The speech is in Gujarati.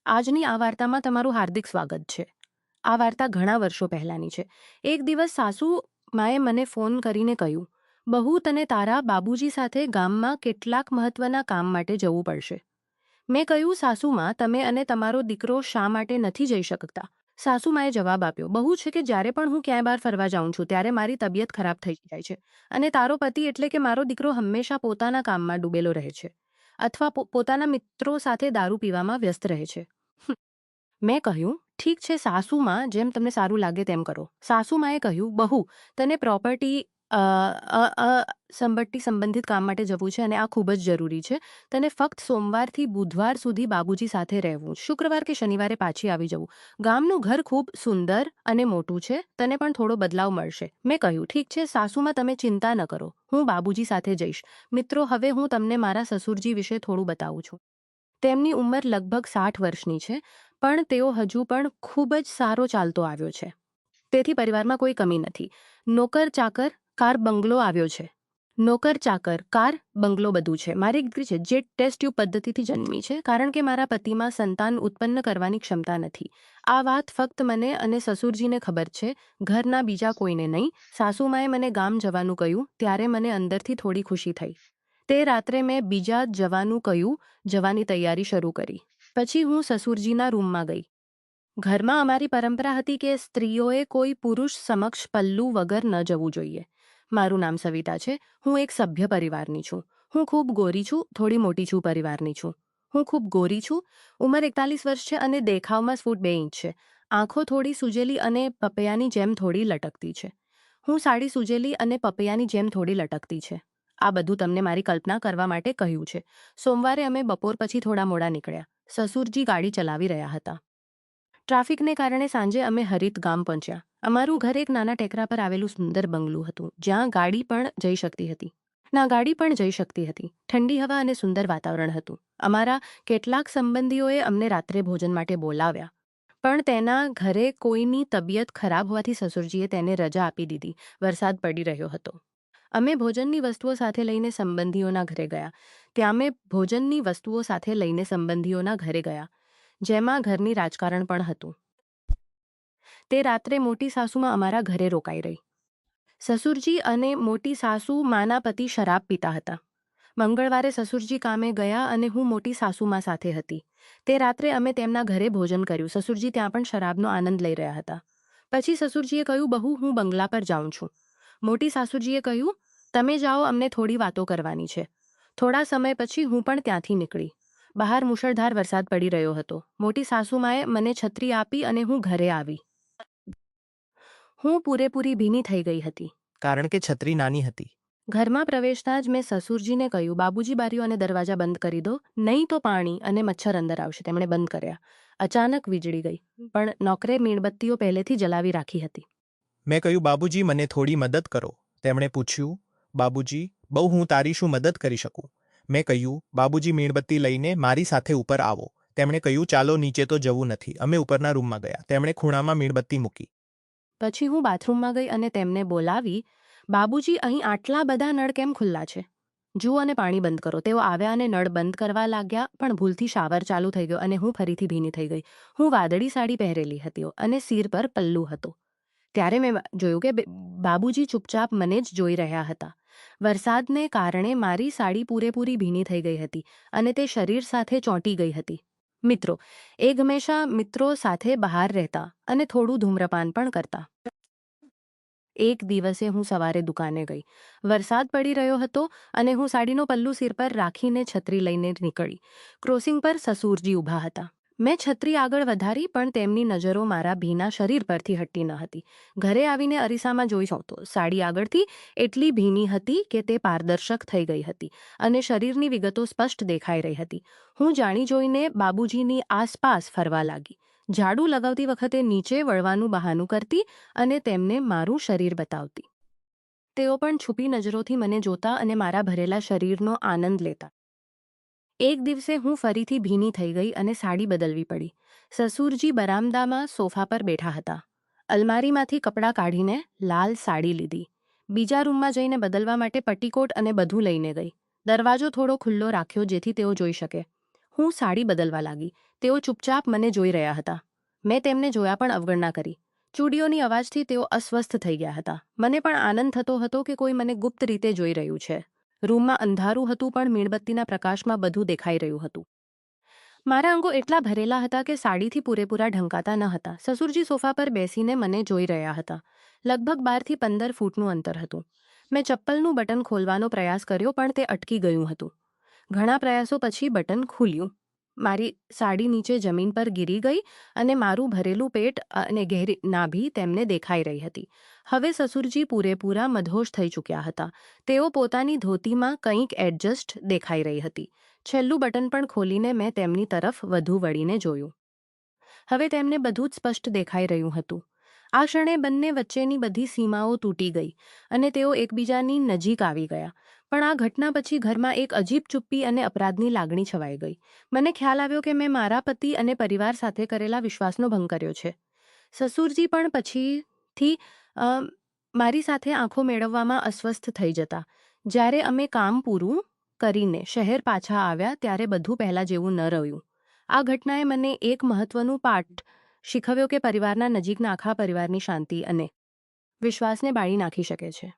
આજની આ વાર્તામાં તમારું હાર્દિક સ્વાગત છે. આ વાર્તા ઘણા વર્ષો પહેલાંની છે. એક દિવસ સાસુ માએ મને ફોન કરીને કહ્યું, "બહુ, તને તારા બાબુજી સાથે ગામમાં કેટલાક મહત્વના કામ માટે જવું પડશે." મેં કહ્યું, "સાસુમા, તમે અને તમારો દીકરો શા માટે નથી જઈ શકતા?" સાસુમાએ જવાબ આપ્યો, "બહુ છે કે જ્યારે પણ હું ક્યાંય બહાર ફરવા જાઉં છું ત્યારે મારી તબિયત ખરાબ થઈ જાય છે. અને તારો પતિ એટલે કે મારો દીકરો હંમેશા પોતાના કામમાં ડૂબેલો રહે છે અથવા પોતાના મિત્રો સાથે દારૂ પીવામાં વ્યસ્ત રહે છે." મેં કહ્યું, "ઠીક છે સાસુમાં, જેમ તમને સારું લાગે તેમ કરો." સાસુમાએ કહ્યું, "બહુ, તને પ્રોપર્ટી સંપત્તિ સંબંધિત કામ માટે જવું છે અને આ ખૂબ જ જરૂરી છે. તને ફક્ત સોમવારથી બુધવાર સુધી બાબુજી સાથે રહેવું. શુક્રવાર કે શનિવારે પાછી આવી જવું. ગામનું ઘર ખૂબ સુંદર અને મોટું છે. તને પણ થોડો બદલાવ મળશે." મેં કહ્યું, "ઠીક છે સાસુમાં, તમે ચિંતા ન કરો. હું બાબુજી સાથે જઈશ." મિત્રો, હવે હું તમને મારા સસુરજી વિશે થોડું બતાવું છું. તેમની ઉંમર લગભગ 60 વર્ષની છે, પણ તેઓ હજુ પણ ખૂબ જ સારો ચાલતો આવ્યો છે. તેથી પરિવારમાં કોઈ કમી નથી. નોકર ચાકર, કાર, બંગલો આવ્યો છે. નોકર ચાકર, કાર, બંગલો બધું છે. મારી દીકરી છે જે ટેસ્ટ ટ્યુબ પદ્ધતિથી જન્મી છે, કારણ કે મારા પતિમાં સંતાન ઉત્પન્ન કરવાની ક્ષમતા નથી. આ વાત ફક્ત મને અને સસુરજીને ખબર છે, ઘરના બીજા કોઈને નહીં. સાસુમાએ મને ગામ જવાનું કહ્યું ત્યારે મને અંદરથી થોડી ખુશી થઈ. તે રાત્રે મેં બીજા જવાનું કહ્યું જવાની તૈયારી શરૂ કરી. પછી હું સસુરજીના રૂમમાં ગઈ. ઘરમાં અમારી પરંપરા હતી કે સ્ત્રીઓએ કોઈ પુરુષ સમક્ષ પલ્લું વગર ન જવું જોઈએ. મારું નામ સવિતા છે. હું એક સભ્ય પરિવારની છું. હું ખૂબ ગોરી છું, થોડી મોટી છું પરિવારની છું. હું ખૂબ ગોરી છું. ઉંમર 41 વર્ષ છે અને દેખાવમાં ફૂટ 2 ઇંચ છે. આંખો થોડી સૂજેલી અને પપૈયાની જેમ થોડી લટકતી છે. હું સાડી સૂજેલી અને પપૈયાની જેમ થોડી લટકતી છે. આ બધું તમને મારી કલ્પના કરવા માટે કહ્યું છે. સોમવારે અમે બપોર પછી થોડા મોડા નીકળ્યા. સસુરજી ગાડી ચલાવી રહ્યા હતા. ટ્રાફિકને કારણે સાંજે અમે હરિત ગામ પહોંચ્યા. અમારું ઘર એક નાના ટેકરા પર આવેલું સુંદર બંગલું હતું, જ્યાં ગાડી પણ જઈ શકતી હતી. ઠંડી હવા અને સુંદર વાતાવરણ હતું. અમારા કેટલાક સંબંધીઓએ અમને રાત્રે ભોજન માટે બોલાવ્યા, પણ તેના ઘરે કોઈની તબિયત ખરાબ હોવાથી સસુરજીએ તેને રજા આપી દીધી. વરસાદ પડી રહ્યો હતો. અમે ભોજનની વસ્તુઓ સાથે લઈને સંબંધીઓના ઘરે ગયા, જેમાં ઘરની રાજકારણ પણ હતું. તે રાત્રે મોટી સાસુમાં અમારા ઘરે રોકાઈ રહી. સસુરજી અને મોટી સાસુ માના પતિ શરાબ પીતા હતા. મંગળવારે સસુરજી કામે ગયા અને હું મોટી સાસુમા સાથે હતી. તે રાત્રે અમે તેમના ઘરે ભોજન કર્યું. સસુરજી ત્યાં પણ શરાબનો આનંદ લઈ રહ્યા હતા. પછી સસુરજીએ કહ્યું, "બહુ, હું બંગલા પર જાઉં છું." મોટી સાસુજીએ કહ્યું, "તમે જાઓ, અમને થોડી વાતો કરવાની છે." થોડા સમય પછી હું પણ ત્યાંથી નીકળી. બહાર મુશળધાર વરસાદ પડી રહ્યો હતો. મોટી સાસુમાએ મને છત્રી આપી અને હું ઘરે આવી. હું પૂરેપૂરી ભીની થઈ ગઈ હતી. કારણ કે છત્રી નાની હતી. ઘરમાં પ્રવેશતા જ મેં સસુરજીને કહ્યું, "બાબુજી, બારીઓ અને દરવાજા બંધ કરી દો, નહીં તો પાણી અને મચ્છર અંદર આવશે." તેમણે બંધ કર્યા. અચાનક વીજળી ગઈ, પણ નોકરે મીણબત્તીઓ પહેલેથી જલાવી રાખી હતી. મેં કહ્યું, "બાબુજી, મને થોડી મદદ કરો." તેમણે પૂછ્યું, "બાબુજી, બહુ, હું તારી શું મદદ કરી શકું?" મેં કહ્યું, "બાબુજી, મીણબત્તી લઈને મારી સાથે ઉપર આવો." તેમણે કહ્યું, "ચાલો, નીચે તો જવું નથી." અમે ઉપરના રૂમમાં ગયા. તેમણે ખૂણામાં મીણબત્તી મૂકી. પછી હું બાથરૂમમાં ગઈ અને તેમને બોલાવી, "બાબુજી, અહીં આટલા બધા નળ કેમ ખુલ્લા છે? જુઓ અને પાણી બંધ કરો." તેઓ આવ્યા અને નળ બંધ કરવા લાગ્યા, પણ ભૂલથી શાવર ચાલુ થઈ ગયો અને હું ફરીથી ભીની થઈ ગઈ. હું વાદળી સાડી પહેરેલી હતી અને સિર પર પલ્લું હતું. ત્યારે મેં જોયું કે બાબુજી ચૂપચાપ મને જ જોઈ રહ્યા હતા. વરસાદને કારણે મારી સાડી પૂરેપૂરી ભીની થઈ ગઈ હતી અને તે શરીર સાથે ચોંટી ગઈ હતી. મિત્રો, એ હંમેશા મિત્રો સાથે બહાર રહેતા અને થોડું ધૂમ્રપાન પણ કરતા. એક દિવસે હું સવારે દુકાને ગઈ. વરસાદ પડી રહ્યો હતો અને હું સાડીનો પલ્લું સિર પર રાખીને છત્રી લઈને નીકળી. ક્રોસિંગ પર સસુરજી ઊભા હતા. મેં છત્રી આગળ વધારી, પણ તેમની નજરો મારા ભીના શરીર પરથી હટતી ન હતી. ઘરે આવીને અરીસામાં જોઈ તો સાડી આગળથી એટલી ભીની હતી કે તે પારદર્શક થઈ ગઈ હતી અને શરીરની વિગતો સ્પષ્ટ દેખાઈ રહી હતી. હું જાણી જોઈને બાબુજીની આસપાસ ફરવા લાગી. ઝાડુ લગાવતી વખતે નીચે વળવાનું બહાનું કરતી અને તેમને મારું શરીર બતાવતી. તેઓ પણ છુપી નજરોથી મને જોતા અને મારા ભરેલા શરીરનો આનંદ લેતા. એક દિવસે હું ફરીથી ભીની થઈ ગઈ અને સાડી બદલવી પડી. સસુરજી બરામદામાં સોફા પર બેઠા હતા. અલમારીમાંથી કપડાં કાઢીને લાલ સાડી લીધી. બીજા રૂમમાં જઈને બદલવા માટે પટીકોટ અને બધું લઈને ગઈ. દરવાજો થોડો ખુલ્લો રાખ્યો જેથી તેઓ જોઈ શકે. હું સાડી બદલવા લાગી. તેઓ ચૂપચાપ મને જોઈ રહ્યા હતા. મેં તેમને જોયા પણ અવગણના કરી. ચૂડીઓની અવાજથી તેઓ અસ્વસ્થ થઈ ગયા હતા. મને પણ આનંદ થતો હતો કે કોઈ મને ગુપ્ત રીતે જોઈ રહ્યું છે. રૂમમાં અંધારું હતું પણ મીણબત્તીના પ્રકાશમાં બધું દેખાઈ રહ્યું હતું. મારા અંગો એટલા ભરેલા હતા કે સાડીથી પૂરેપૂરા ઢંકાતા ન હતા. સસુરજી સોફા પર બેસીને મને જોઈ રહ્યા હતા. લગભગ 12 થી 15 ફૂટનું અંતર હતું. મેં ચપ્પલનું બટન ખોલવાનો પ્રયાસ કર્યો પણ તે અટકી ગયું હતું. ઘણા પ્રયાસો પછી બટન ખુલ્યું. મારી સાડી નીચે જમીન પર ગીરી ગઈ અને મારું ભરેલું પેટ અને ઘેરી નાભી તેમને દેખાઈ રહી હતી. હવે સસુરજી પૂરેપૂરા મદહોશ થઈ ચૂક્યા હતા. તેઓ પોતાની ધોતીમાં કંઈક એડજસ્ટ દેખાઈ રહી હતી. છેલ્લું બટન પણ ખોલીને મેં તેમની તરફ વધુ વળીને જોયું. હવે તેમને બધું જ સ્પષ્ટ દેખાઈ રહ્યું હતું. આ ક્ષણે બંને વચ્ચેની બધી સીમાઓ તૂટી ગઈ અને તેઓ એકબીજાની નજીક આવી ગયા. પણ આ ઘટના પછી ઘરમાં એક અજીબ ચુપ્પી અને અપરાધની લાગણી છવાઈ ગઈ. મને ખ્યાલ આવ્યો કે મેં મારા પતિ અને પરિવાર સાથે કરેલા વિશ્વાસનો ભંગ કર્યો છે. સસુરજી પણ પછીથી મારી સાથે આંખો મેળવવામાં અસ્વસ્થ થઈ જતા. જ્યારે અમે કામ પૂરું કરીને શહેર પાછા આવ્યા ત્યારે બધું પહેલાં જેવું ન રહ્યું. આ ઘટનાએ મને એક મહત્વનું પાઠ શીખવ્યો કે પરિવારના નજીકના આખા પરિવારની શાંતિ અને વિશ્વાસને બાળી નાખી શકે છે.